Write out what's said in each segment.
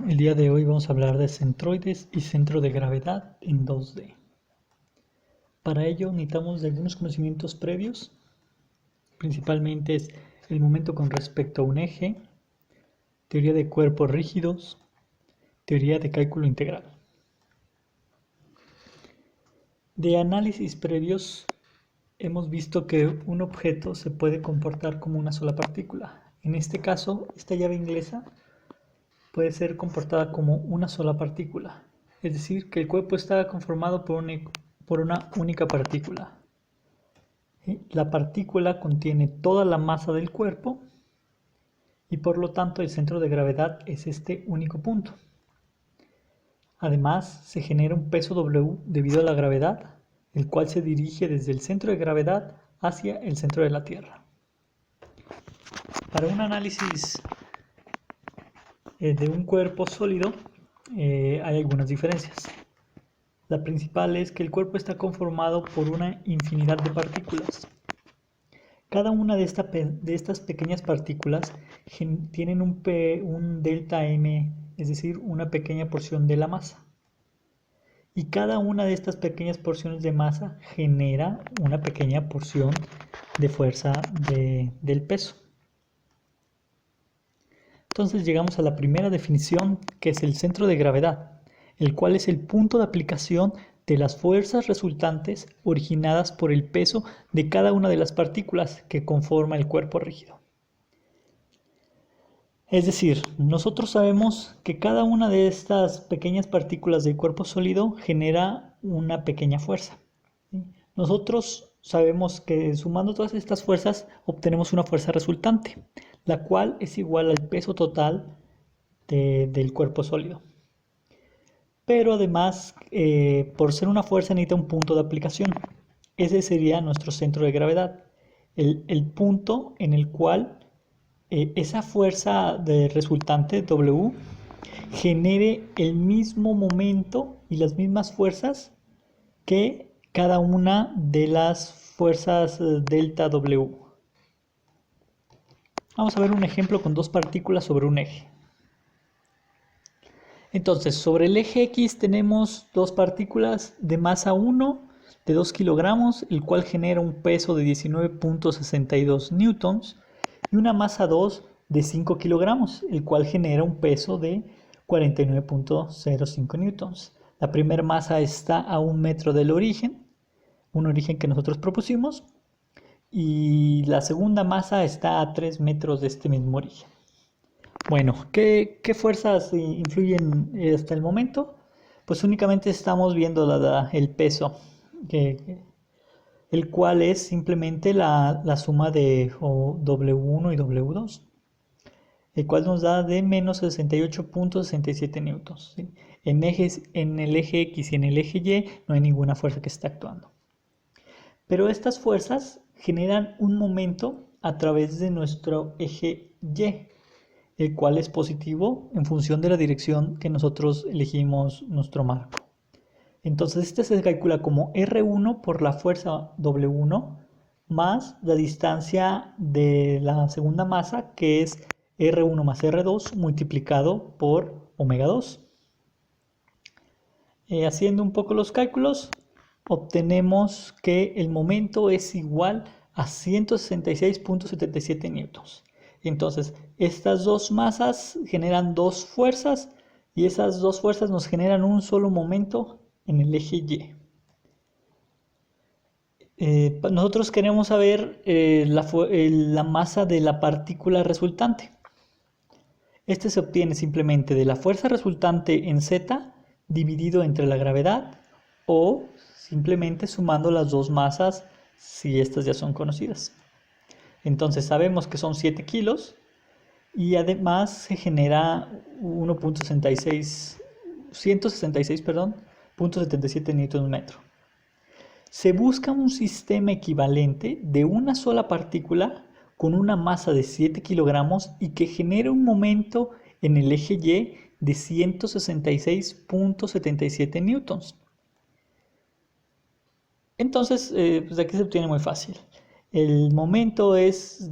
El día de hoy vamos a hablar de centroides y centro de gravedad en 2D. Para ello necesitamos de algunos conocimientos previos, principalmente es el momento con respecto a un eje, teoría de cuerpos rígidos, teoría de cálculo integral. De análisis previos hemos visto que un objeto se puede comportar como una sola partícula. En este caso, esta llave inglesa puede ser comportada como una sola partícula, es decir, que el cuerpo está conformado por una única partícula. La partícula contiene toda la masa del cuerpo y por lo tanto el centro de gravedad es este único punto. Además, se genera un peso W debido a la gravedad, el cual se dirige desde el centro de gravedad hacia el centro de la Tierra. Para un análisis de un cuerpo sólido hay algunas diferencias. La principal es que el cuerpo está conformado por una infinidad de partículas. Cada una de estas pequeñas partículas tienen un delta M, es decir, una pequeña porción de la masa. Y cada una de estas pequeñas porciones de masa genera una pequeña porción de fuerza del peso. Entonces llegamos a la primera definición, que es el centro de gravedad, el cual es el punto de aplicación de las fuerzas resultantes originadas por el peso de cada una de las partículas que conforma el cuerpo rígido. Es decir, nosotros sabemos que cada una de estas pequeñas partículas del cuerpo sólido genera una pequeña fuerza. Nosotros sabemos que sumando todas estas fuerzas obtenemos una fuerza resultante, la cual es igual al peso total del cuerpo sólido. Pero además, por ser una fuerza necesita un punto de aplicación. Ese sería nuestro centro de gravedad, el punto en el cual esa fuerza de resultante W genere el mismo momento y las mismas fuerzas que cada una de las fuerzas delta W. Vamos a ver un ejemplo con dos partículas sobre un eje. Entonces, sobre el eje X tenemos dos partículas de masa 1 de 2 kilogramos, el cual genera un peso de 19.62 newtons, y una masa 2 de 5 kilogramos, el cual genera un peso de 49.05 newtons. La primera masa está a 1 metro del origen, un origen que nosotros propusimos, y la segunda masa está a 3 metros de este mismo origen. Bueno, ¿qué fuerzas influyen hasta el momento? Pues únicamente estamos viendo el peso, el cual es simplemente la suma de W1 y W2, el cual nos da de menos 68.67 newtons. ¿Sí? En el eje X y en el eje Y no hay ninguna fuerza que esté actuando. Pero estas fuerzas generan un momento a través de nuestro eje Y, el cual es positivo en función de la dirección que nosotros elegimos nuestro marco. Entonces este se calcula como R1 por la fuerza W1 más la distancia de la segunda masa, que es R1 más R2 multiplicado por omega 2. Haciendo un poco los cálculos, obtenemos que el momento es igual a 166.77 newtons. Entonces, estas dos masas generan dos fuerzas y esas dos fuerzas nos generan un solo momento en el eje Y. Nosotros queremos saber la masa de la partícula resultante. Este se obtiene simplemente de la fuerza resultante en Z dividido entre la gravedad o simplemente sumando las dos masas si estas ya son conocidas. Entonces sabemos que son 7 kilos y además se genera 166.77 newton metro. Se busca un sistema equivalente de una sola partícula con una masa de 7 kilogramos y que genere un momento en el eje Y de 166.77 newtons. Entonces, pues aquí se obtiene muy fácil. El momento es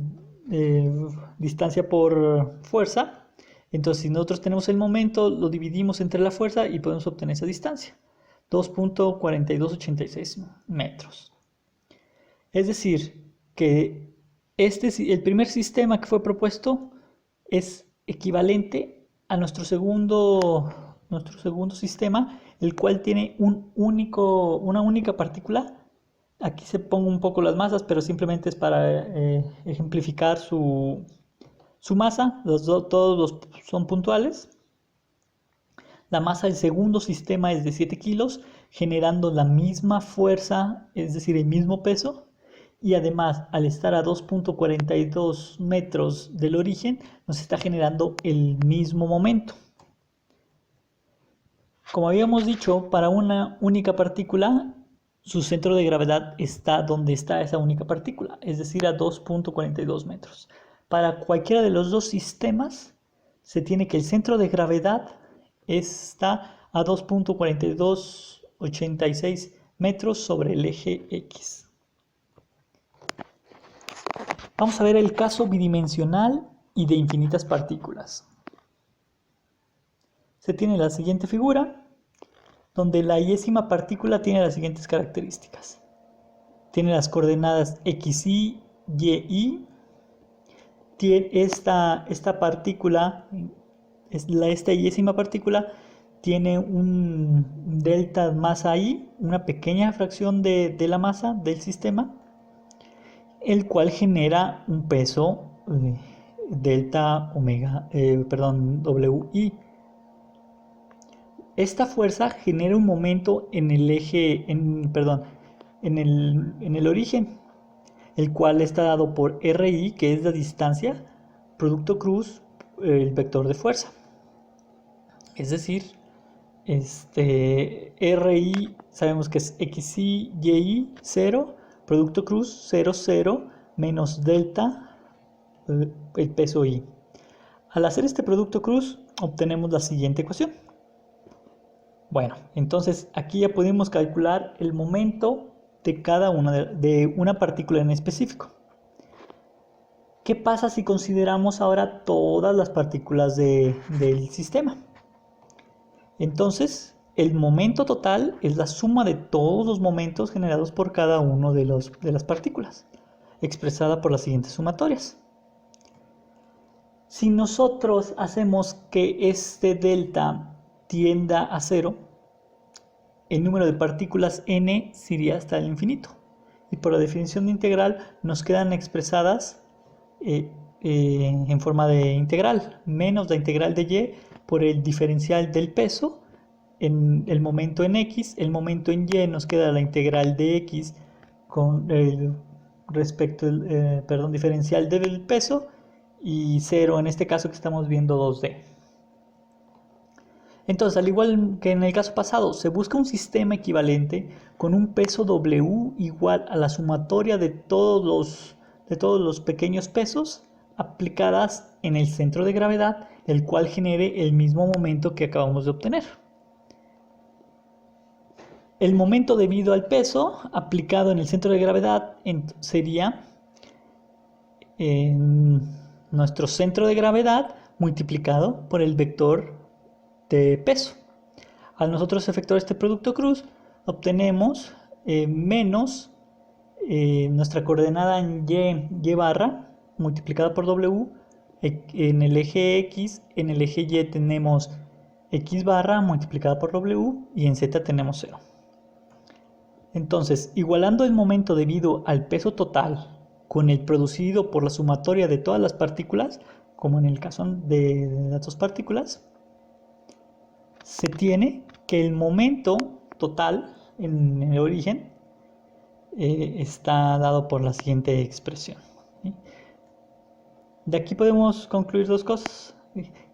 distancia por fuerza Entonces, si nosotros tenemos el momento, lo dividimos entre la fuerza y podemos obtener esa distancia, 2.4286 metros. Es decir, que el primer sistema que fue propuesto es equivalente a nuestro segundo sistema, el cual tiene una única partícula. Aquí se pongo un poco las masas, pero simplemente es para ejemplificar su masa. Todos son puntuales. La masa del segundo sistema es de 7 kilos, generando la misma fuerza, es decir, el mismo peso. Y además, al estar a 2.42 metros del origen, nos está generando el mismo momento. Como habíamos dicho, para una única partícula, su centro de gravedad está donde está esa única partícula, es decir, a 2.42 metros. Para cualquiera de los dos sistemas, se tiene que el centro de gravedad está a 2.4286 metros sobre el eje X. Vamos a ver el caso bidimensional y de infinitas partículas. Se tiene la siguiente figura, donde la yésima partícula tiene las siguientes características. Tiene las coordenadas XY, YY. Esta partícula, esta yésima partícula, tiene un delta masa I, una pequeña fracción de la masa del sistema, el cual genera un peso delta omega, WI. Esta fuerza genera un momento en el eje, en el origen, el cual está dado por RI, que es la distancia, producto cruz, el vector de fuerza. Es decir, RI sabemos que es XI, YI, 0, producto cruz, 0, 0, menos delta, el peso I. Al hacer este producto cruz, obtenemos la siguiente ecuación. Bueno, entonces aquí ya podemos calcular el momento de cada una de una partícula en específico. ¿Qué pasa si consideramos ahora todas las partículas del sistema? Entonces, el momento total es la suma de todos los momentos generados por cada uno de las partículas, expresada por las siguientes sumatorias. Si nosotros hacemos que este delta tienda a 0, el número de partículas n sería hasta el infinito. Y por la definición de integral nos quedan expresadas en forma de integral, menos la integral de y por el diferencial del peso en el momento en x. El momento en y nos queda la integral de x con diferencial del peso, y 0 en este caso que estamos viendo 2D. Entonces, al igual que en el caso pasado, se busca un sistema equivalente con un peso W igual a la sumatoria de todos los pequeños pesos aplicadas en el centro de gravedad, el cual genere el mismo momento que acabamos de obtener. El momento debido al peso aplicado en el centro de gravedad sería nuestro centro de gravedad multiplicado por el vector de peso. Al nosotros efectuar este producto cruz, obtenemos menos nuestra coordenada en y barra multiplicada por w. En el eje x, en el eje y tenemos x barra multiplicada por w, y en z tenemos 0. Entonces, igualando el momento debido al peso total con el producido por la sumatoria de todas las partículas, como en el caso de las dos partículas, se tiene que el momento total en el origen está dado por la siguiente expresión. De aquí podemos concluir dos cosas: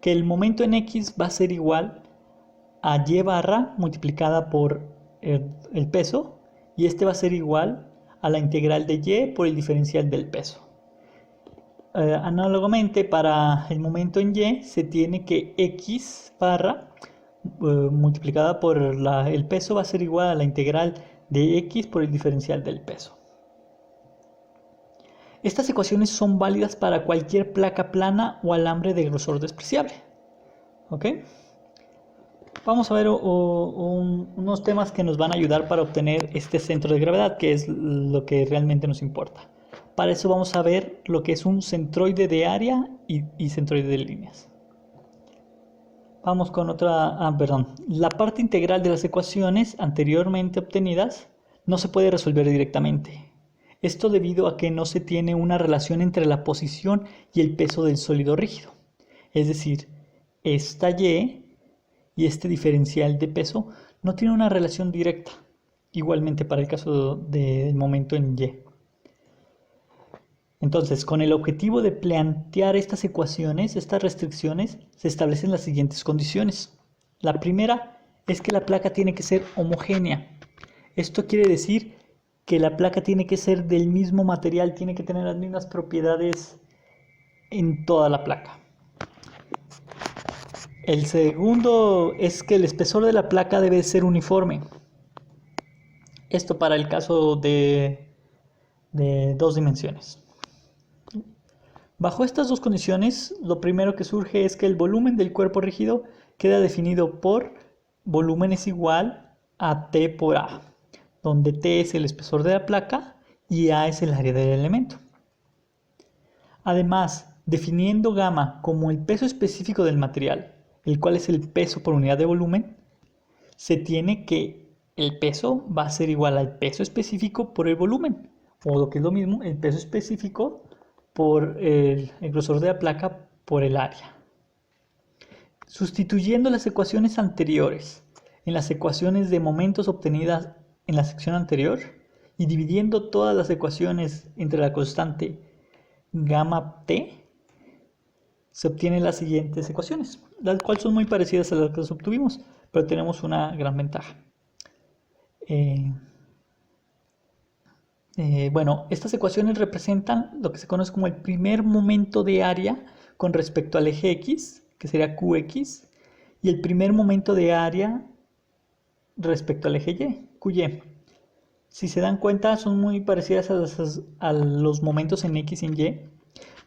que el momento en x va a ser igual a y barra multiplicada por el peso, y este va a ser igual a la integral de y por el diferencial del peso. Análogamente, para el momento en y se tiene que x barra multiplicada por el peso va a ser igual a la integral de x por el diferencial del peso. Estas ecuaciones son válidas para cualquier placa plana o alambre de grosor despreciable. ¿Ok? Vamos a ver unos temas que nos van a ayudar para obtener este centro de gravedad, que es lo que realmente nos importa. Para eso vamos a ver lo que es un centroide de área y centroide de líneas. Vamos con otra, perdón. La parte integral de las ecuaciones anteriormente obtenidas no se puede resolver directamente. Esto debido a que no se tiene una relación entre la posición y el peso del sólido rígido. Es decir, esta y este diferencial de peso no tiene una relación directa. Igualmente para el caso del momento en Y. Entonces, con el objetivo de plantear estas ecuaciones, estas restricciones, se establecen las siguientes condiciones. La primera es que la placa tiene que ser homogénea. Esto quiere decir que la placa tiene que ser del mismo material, tiene que tener las mismas propiedades en toda la placa. El segundo es que el espesor de la placa debe ser uniforme. Esto para el caso de 2 dimensiones. Bajo estas dos condiciones, lo primero que surge es que el volumen del cuerpo rígido queda definido por volumen es igual a T por A, donde T es el espesor de la placa y A es el área del elemento. Además, definiendo gamma como el peso específico del material, el cual es el peso por unidad de volumen, se tiene que el peso va a ser igual al peso específico por el volumen, o lo que es lo mismo, el peso específico por el grosor de la placa por el área. Sustituyendo las ecuaciones anteriores en las ecuaciones de momentos obtenidas en la sección anterior y dividiendo todas las ecuaciones entre la constante gamma t, se obtienen las siguientes ecuaciones, las cuales son muy parecidas a las que obtuvimos, pero tenemos una gran ventaja. Bueno, estas ecuaciones representan lo que se conoce como el primer momento de área con respecto al eje X, que sería Qx, y el primer momento de área respecto al eje Y, Qy. Si se dan cuenta, son muy parecidas a los momentos en X y en Y,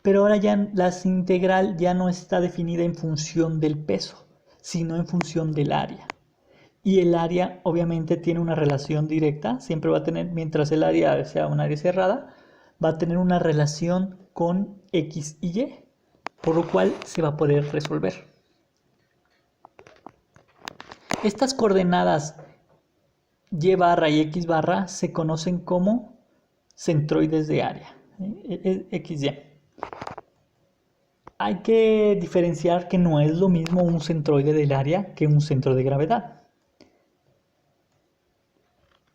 pero ahora ya la integral ya no está definida en función del peso, sino en función del área. Y el área obviamente tiene una relación directa, siempre va a tener, mientras el área sea un área cerrada, va a tener una relación con X y Y, por lo cual se va a poder resolver. Estas coordenadas Y barra y X barra se conocen como centroides de área, XY. Hay que diferenciar que no es lo mismo un centroide del área que un centro de gravedad.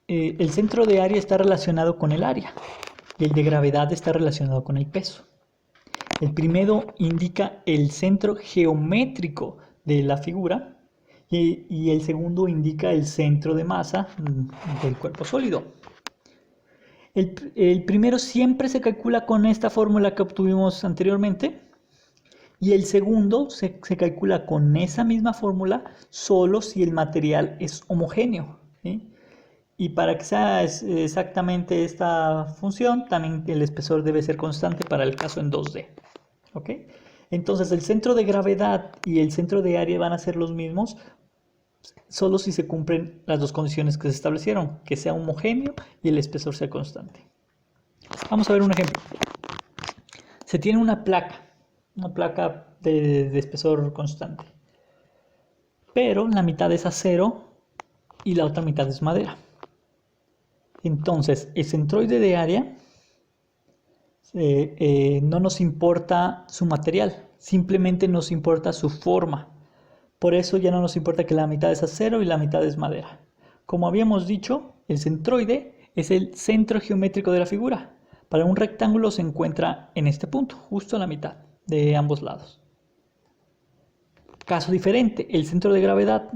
El centro de área está relacionado con el área y el de gravedad está relacionado con el peso. El primero indica el centro geométrico de la figura y el segundo indica el centro de masa del cuerpo sólido. El primero siempre se calcula con esta fórmula que obtuvimos anteriormente y el segundo se calcula con esa misma fórmula solo si el material es homogéneo, ¿sí? Y para que sea exactamente esta función, también el espesor debe ser constante para el caso en 2D. ¿Ok? Entonces el centro de gravedad y el centro de área van a ser los mismos solo si se cumplen las dos condiciones que se establecieron, que sea homogéneo y el espesor sea constante. Vamos a ver un ejemplo. Se tiene una placa de espesor constante, pero la mitad es acero y la otra mitad es madera. Entonces, el centroide de área no nos importa su material, simplemente nos importa su forma. Por eso ya no nos importa que la mitad es acero y la mitad es madera. Como habíamos dicho, el centroide es el centro geométrico de la figura. Para un rectángulo se encuentra en este punto, justo a la mitad de ambos lados. Caso diferente, el centro de gravedad.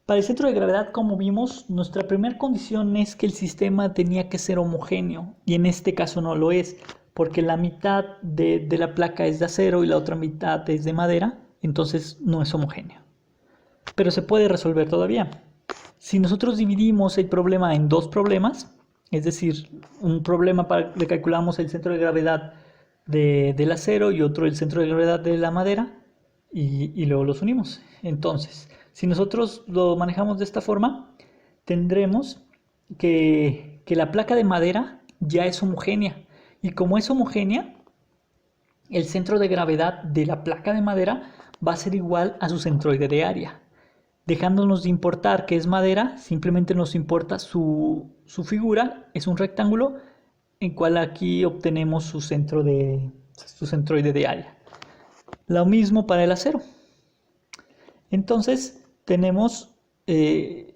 Para el centro de gravedad, como vimos, nuestra primera condición es que el sistema tenía que ser homogéneo, y en este caso no lo es, porque la mitad de la placa es de acero y la otra mitad es de madera, entonces no es homogéneo. Pero se puede resolver todavía. Si nosotros dividimos el problema en dos problemas, es decir, un problema para que calculamos el centro de gravedad del acero y otro el centro de gravedad de la madera y luego los unimos. Entonces, si nosotros lo manejamos de esta forma, tendremos que la placa de madera ya es homogénea. Y como es homogénea, el centro de gravedad de la placa de madera va a ser igual a su centroide de área. Dejándonos de importar que es madera, simplemente nos importa su figura, es un rectángulo, en cual aquí obtenemos su centroide de área. Lo mismo para el acero. Entonces tenemos que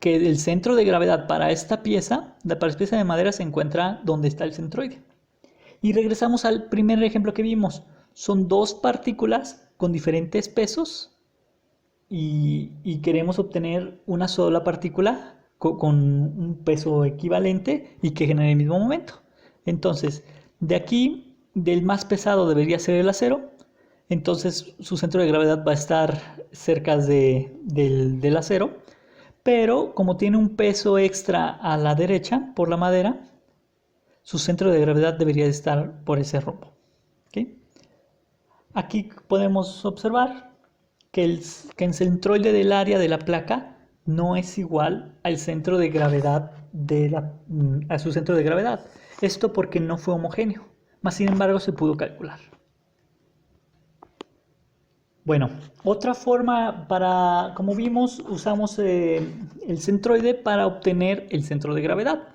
el centro de gravedad para esta pieza de madera se encuentra donde está el centroide. Y regresamos al primer ejemplo que vimos. Son dos partículas con diferentes pesos y queremos obtener una sola partícula con un peso equivalente y que genere el mismo momento. Entonces, de aquí, del más pesado debería ser el acero. Entonces, su centro de gravedad va a estar cerca del acero. Pero como tiene un peso extra a la derecha por la madera, su centro de gravedad debería estar por ese rumbo. ¿Okay? Aquí podemos observar que el centroide del área de la placa no es igual al centro de gravedad a su centro de gravedad. Esto porque no fue homogéneo, mas sin embargo se pudo calcular. Bueno, otra forma como vimos, usamos el centroide para obtener el centro de gravedad.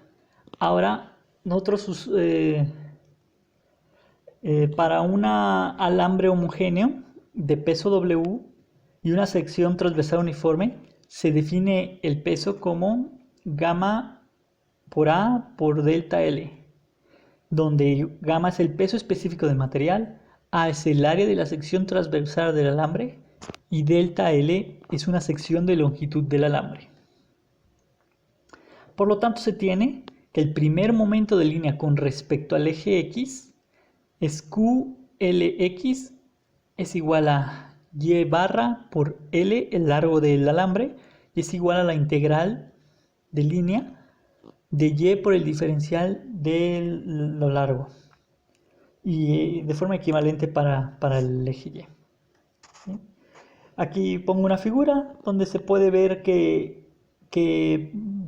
Ahora, nosotros para un alambre homogéneo de peso W y una sección transversal uniforme, se define el peso como gamma por A por delta L, donde gamma es el peso específico del material, A es el área de la sección transversal del alambre y delta L es una sección de longitud del alambre. Por lo tanto, se tiene que el primer momento de línea con respecto al eje X es QLX es igual a Y barra por L, el largo del alambre, y es igual a la integral de línea de Y por el diferencial de lo largo. Y de forma equivalente para el eje Y. ¿Sí? Aquí pongo una figura donde se puede ver que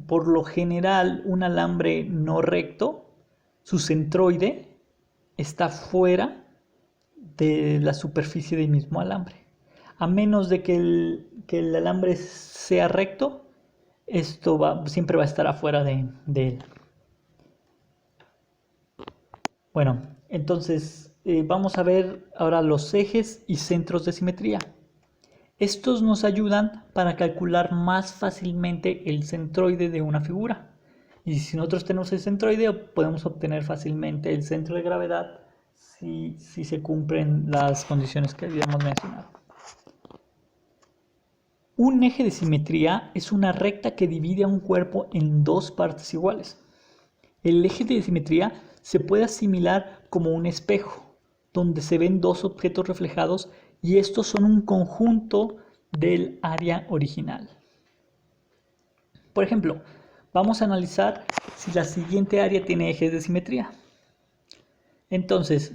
por lo general un alambre no recto, su centroide está fuera de la superficie del mismo alambre. A menos de que el alambre sea recto, esto siempre va a estar afuera de él. Bueno, entonces vamos a ver ahora los ejes y centros de simetría. Estos nos ayudan para calcular más fácilmente el centroide de una figura. Y si nosotros tenemos el centroide, podemos obtener fácilmente el centro de gravedad si se cumplen las condiciones que habíamos mencionado. Un eje de simetría es una recta que divide a un cuerpo en dos partes iguales. El eje de simetría se puede asimilar como un espejo, donde se ven dos objetos reflejados y estos son un conjunto del área original. Por ejemplo, vamos a analizar si la siguiente área tiene ejes de simetría. Entonces,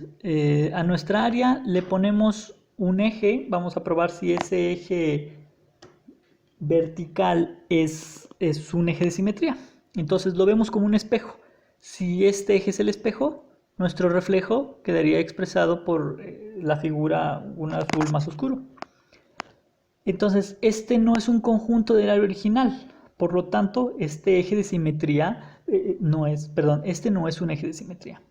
a nuestra área le ponemos un eje, vamos a probar si ese eje vertical es un eje de simetría. Entonces lo vemos como un espejo. Si este eje es el espejo, nuestro reflejo quedaría expresado por la figura, un azul más oscuro. Entonces, este no es un conjunto del área original. Por lo tanto, este eje de simetría este no es un eje de simetría.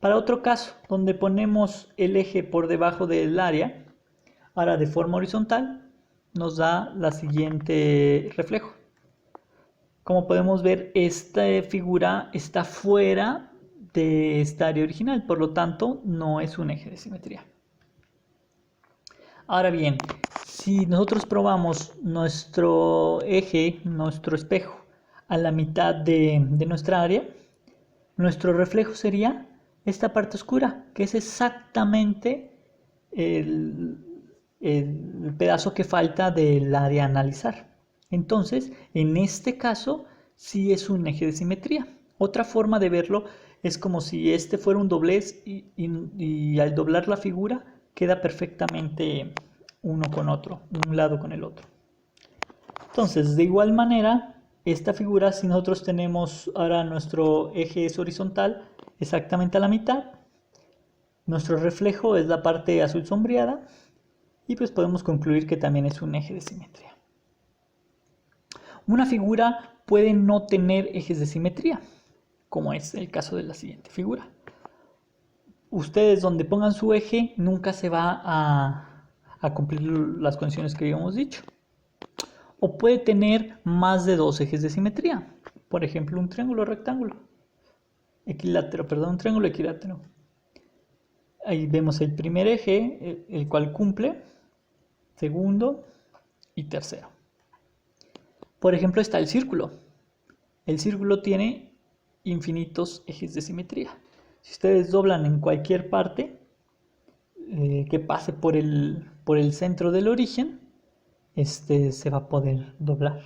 Para otro caso, donde ponemos el eje por debajo del área, ahora de forma horizontal, nos da la siguiente reflejo. Como podemos ver, esta figura está fuera de esta área original, por lo tanto, no es un eje de simetría. Ahora bien, si nosotros probamos nuestro eje, nuestro espejo, a la mitad de nuestra área, nuestro reflejo sería esta parte oscura, que es exactamente el pedazo que falta del área a analizar. Entonces, en este caso, sí es un eje de simetría. Otra forma de verlo es como si este fuera un doblez y al doblar la figura queda perfectamente uno con otro, un lado con el otro. Entonces, de igual manera, esta figura, si nosotros tenemos ahora nuestro eje es horizontal exactamente a la mitad, nuestro reflejo es la parte azul sombreada y pues podemos concluir que también es un eje de simetría. Una figura puede no tener ejes de simetría, como es el caso de la siguiente figura. Ustedes donde pongan su eje nunca se va a cumplir las condiciones que habíamos dicho. O puede tener más de dos ejes de simetría. Por ejemplo, un triángulo rectángulo. Un triángulo equilátero. Ahí vemos el primer eje, el cual cumple, segundo y tercero. Por ejemplo, está el círculo. El círculo tiene infinitos ejes de simetría. Si ustedes doblan en cualquier parte que pase por el centro del origen, se va a poder doblar.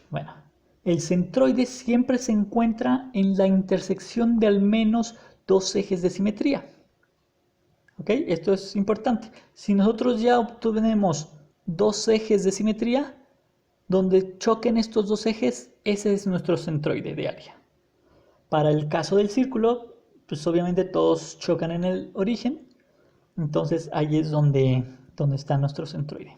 Bueno, el centroide siempre se encuentra en la intersección de al menos dos ejes de simetría. ¿Ok? Esto es importante. Si nosotros ya obtenemos dos ejes de simetría, donde choquen estos dos ejes, ese es nuestro centroide de área. Para el caso del círculo, pues obviamente todos chocan en el origen, entonces ahí es donde está nuestro centroide.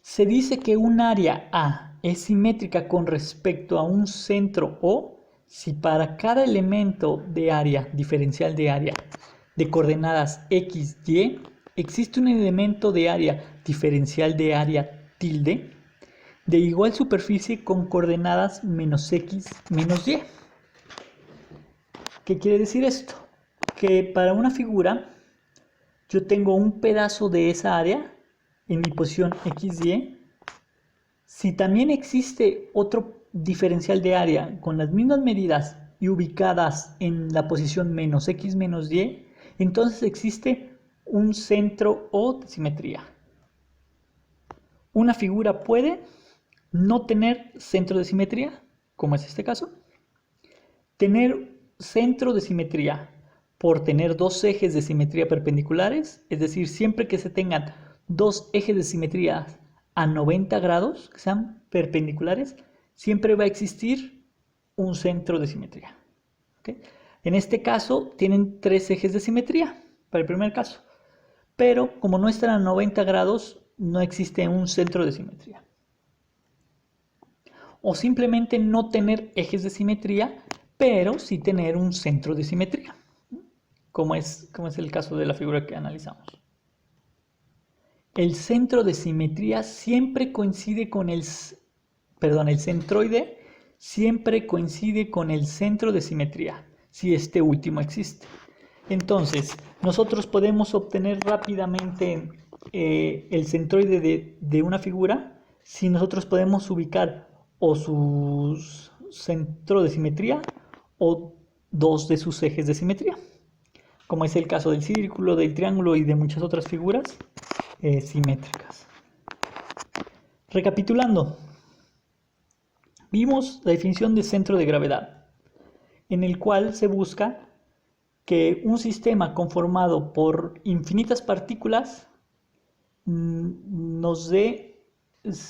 Se dice que un área A es simétrica con respecto a un centro O si para cada elemento de área, diferencial de área, de coordenadas x, y, existe un elemento de área, diferencial de área tilde, de igual superficie con coordenadas menos x, menos y. ¿Qué quiere decir esto? Que para una figura yo tengo un pedazo de esa área en mi posición x, y. Si también existe otro diferencial de área con las mismas medidas y ubicadas en la posición menos x menos y, entonces existe un centro O de simetría. Una figura puede no tener centro de simetría, como es este caso, tener centro de simetría por tener dos ejes de simetría perpendiculares, es decir, siempre que se tengan dos ejes de simetría a 90 grados, que sean perpendiculares, siempre va a existir un centro de simetría. ¿Okay? En este caso tienen tres ejes de simetría, para el primer caso, pero como no están a 90 grados, no existe un centro de simetría. O simplemente no tener ejes de simetría, pero sí tener un centro de simetría, como es el caso de la figura que analizamos. El centro de simetría siempre coincide con el centroide siempre coincide con el centro de simetría, si este último existe. Entonces, nosotros podemos obtener rápidamente el centroide de una figura si nosotros podemos ubicar o su centro de simetría o dos de sus ejes de simetría, como es el caso del círculo, del triángulo y de muchas otras figuras simétricas. Recapitulando, vimos la definición de centro de gravedad, en el cual se busca que un sistema conformado por infinitas partículas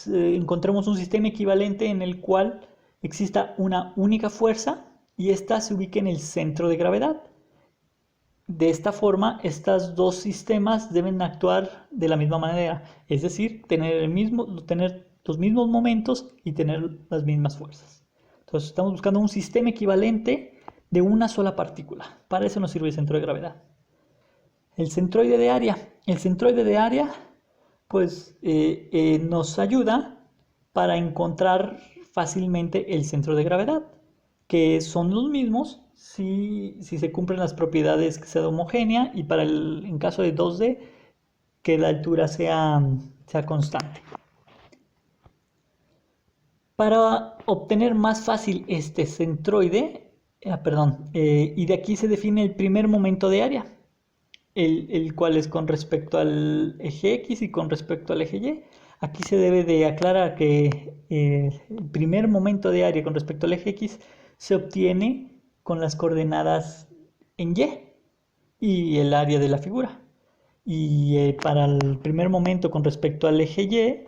encontremos un sistema equivalente en el cual exista una única fuerza y ésta se ubique en el centro de gravedad. De esta forma, estos dos sistemas deben actuar de la misma manera, es decir, tener los mismos momentos y tener las mismas fuerzas. Entonces, estamos buscando un sistema equivalente de una sola partícula. Para eso nos sirve el centro de gravedad. El centroide de área. El centroide de área, pues, nos ayuda para encontrar fácilmente el centro de gravedad, que son los mismos si se cumplen las propiedades que sea homogénea y en caso de 2D, que la altura sea constante. Para obtener más fácil este centroide, y de aquí se define el primer momento de área, el cual es con respecto al eje X y con respecto al eje Y. Aquí se debe de aclarar que el primer momento de área con respecto al eje X se obtiene con las coordenadas en Y el área de la figura. Y para el primer momento con respecto al eje Y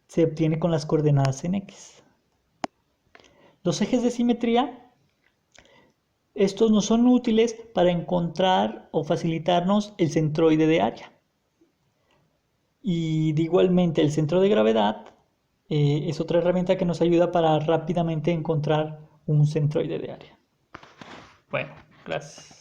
se obtiene con las coordenadas en X. Los ejes de simetría, estos nos son útiles para encontrar o facilitarnos el centroide de área. Y igualmente el centro de gravedad es otra herramienta que nos ayuda para rápidamente encontrar un centroide de área. Bueno, gracias.